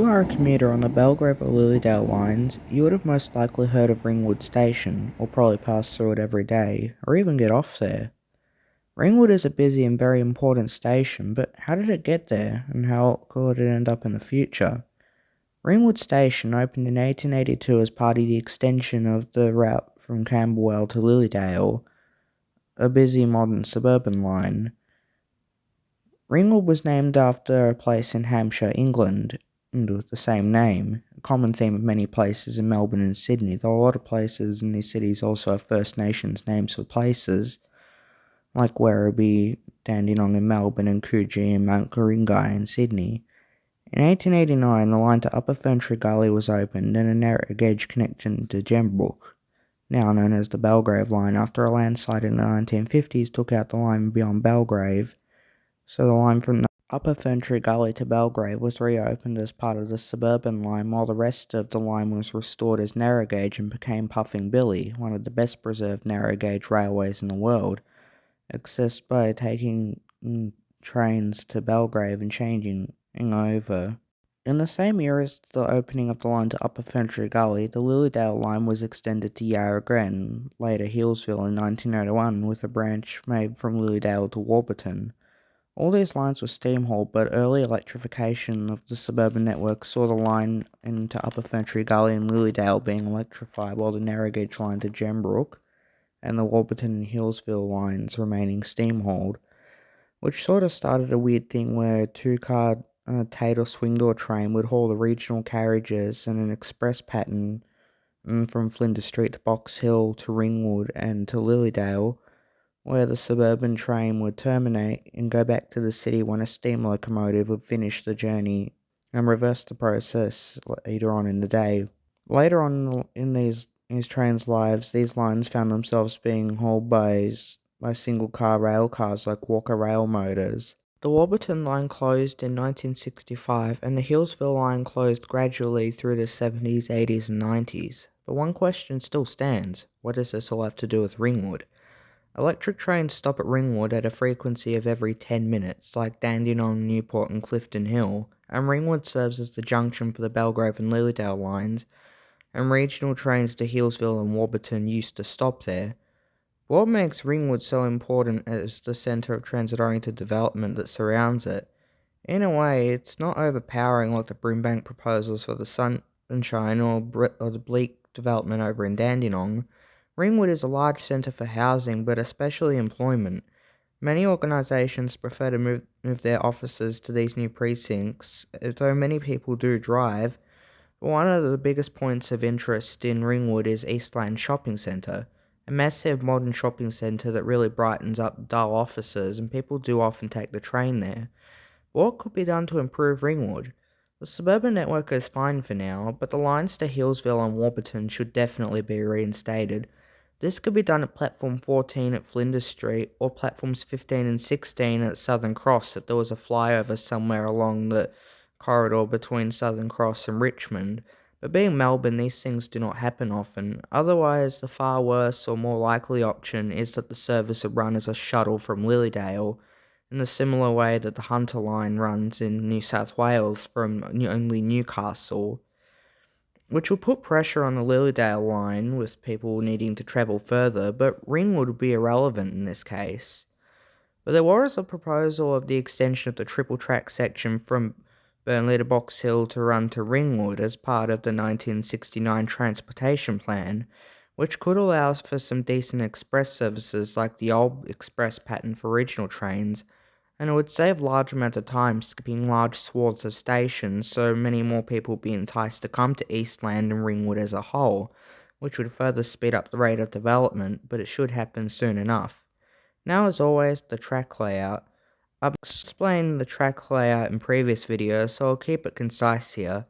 you are a commuter on the Belgrave or Lilydale lines, you would have most likely heard of Ringwood Station, or probably pass through it every day, or even get off there. Ringwood is a busy and very important station, but how did it get there, and how could it end up in the future? Ringwood Station opened in 1882 as part of the extension of the route from Camberwell to Lilydale, a busy modern suburban line. Ringwood was named after a place in Hampshire, England, and with the same name, a common theme of many places in Melbourne and Sydney, though a lot of places in these cities also have First Nations names for places, like Werribee, Dandenong in Melbourne, and Coogee and Mount Ku-ring-gai in Sydney. In 1889, the line to Upper Ferntree Gully was opened and a narrow gauge connection to Gembrook, now known as the Belgrave Line, after a landslide in the 1950s took out the line beyond Belgrave. So the line from the Upper Ferntree Gully to Belgrave was reopened as part of the suburban line, while the rest of the line was restored as narrow gauge and became Puffing Billy, one of the best preserved narrow gauge railways in the world, accessed by taking trains to Belgrave and changing over. In the same year as the opening of the line to Upper Ferntree Gully, the Lilydale line was extended to Yarra Glen, later Healesville in 1901, with a branch made from Lilydale to Warburton. All these lines were steam-hauled, but early electrification of the suburban network saw the line into Upper Ferntree Gully and Lilydale being electrified, while the narrow-gauge line to Gembrook and the Warburton and Healesville lines remaining steam-hauled, which sort of started a weird thing where a two-car Tate or swing door train would haul the regional carriages in an express pattern from Flinders Street to Box Hill to Ringwood and to Lilydale, where the suburban train would terminate and go back to the city when a steam locomotive would finish the journey and reverse the process later on in the day. Later on in these trains' lives, these lines found themselves being hauled by single-car rail cars like Walker Rail Motors. The Warburton line closed in 1965 and the Healesville line closed gradually through the 70s, 80s and 90s. But one question still stands: what does this all have to do with Ringwood? Electric trains stop at Ringwood at a frequency of every 10 minutes, like Dandenong, Newport and Clifton Hill, and Ringwood serves as the junction for the Belgrave and Lilydale lines, and regional trains to Healesville and Warburton used to stop there. What makes Ringwood so important is the centre of transit-oriented development that surrounds it. In a way, it's not overpowering like the Broombank proposals for the Sunshine or the bleak development over in Dandenong. Ringwood is a large centre for housing, but especially employment. Many organisations prefer to move their offices to these new precincts, though many people do drive. But one of the biggest points of interest in Ringwood is Eastland Shopping Centre, a massive modern shopping centre that really brightens up dull offices, and people do often take the train there. What could be done to improve Ringwood? The suburban network is fine for now, but the lines to Healesville and Warburton should definitely be reinstated. This could be done at Platform 14 at Flinders Street, or Platforms 15 and 16 at Southern Cross if there was a flyover somewhere along the corridor between Southern Cross and Richmond. But being Melbourne, these things do not happen often. Otherwise, the far worse or more likely option is that the service would run as a shuttle from Lilydale, in the similar way that the Hunter line runs in New South Wales from only Newcastle, which will put pressure on the Lilydale line with people needing to travel further, but Ringwood would be irrelevant in this case. But there was a proposal of the extension of the triple track section from Burnley to Box Hill to run to Ringwood as part of the 1969 Transportation Plan, which could allow for some decent express services like the old express pattern for regional trains, and it would save large amounts of time skipping large swaths of stations, so many more people would be enticed to come to Eastland and Ringwood as a whole, which would further speed up the rate of development, but it should happen soon enough. Now, as always, the track layout. I've explained the track layout in previous videos, so I'll keep it concise here.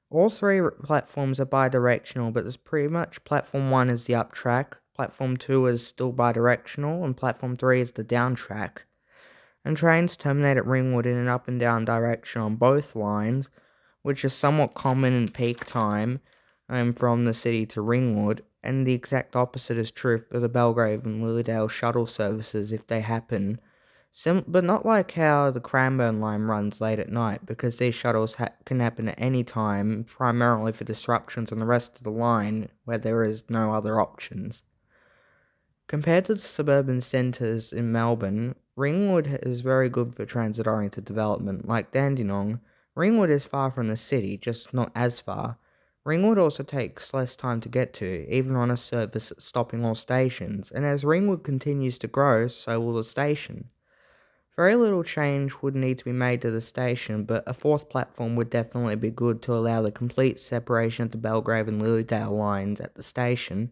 All three platforms are bi-directional, but there's pretty much Platform 1 is the up track, Platform 2 is still bi-directional, and Platform 3 is the down track. And trains terminate at Ringwood in an up and down direction on both lines, which is somewhat common in peak time from the city to Ringwood, and the exact opposite is true for the Belgrave and Lilydale shuttle services if they happen. But not like how the Cranbourne line runs late at night, because these shuttles can happen at any time, primarily for disruptions on the rest of the line where there is no other options. Compared to the suburban centres in Melbourne, Ringwood is very good for transit-oriented development. Like Dandenong, Ringwood is far from the city, just not as far. Ringwood also takes less time to get to, even on a service stopping all stations, and as Ringwood continues to grow, so will the station. Very little change would need to be made to the station, but a fourth platform would definitely be good to allow the complete separation of the Belgrave and Lilydale lines at the station.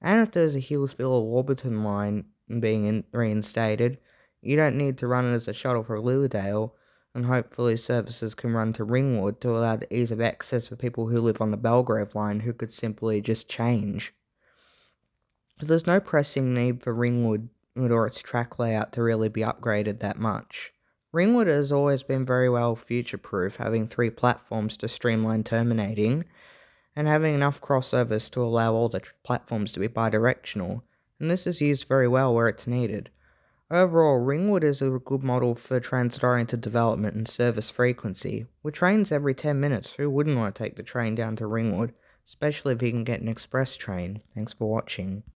And if there's a Hillsville or Warburton line being reinstated, you don't need to run it as a shuttle for Lilydale, and hopefully services can run to Ringwood to allow the ease of access for people who live on the Belgrave line who could simply just change. So there's no pressing need for Ringwood or its track layout to really be upgraded that much. Ringwood has always been very well future-proof, having 3 platforms to streamline terminating, and having enough crossovers to allow all the platforms to be bidirectional, and this is used very well where it's needed. Overall, Ringwood is a good model for transit-oriented development and service frequency. With trains every 10 minutes, who wouldn't want to take the train down to Ringwood, especially if you can get an express train? Thanks for watching.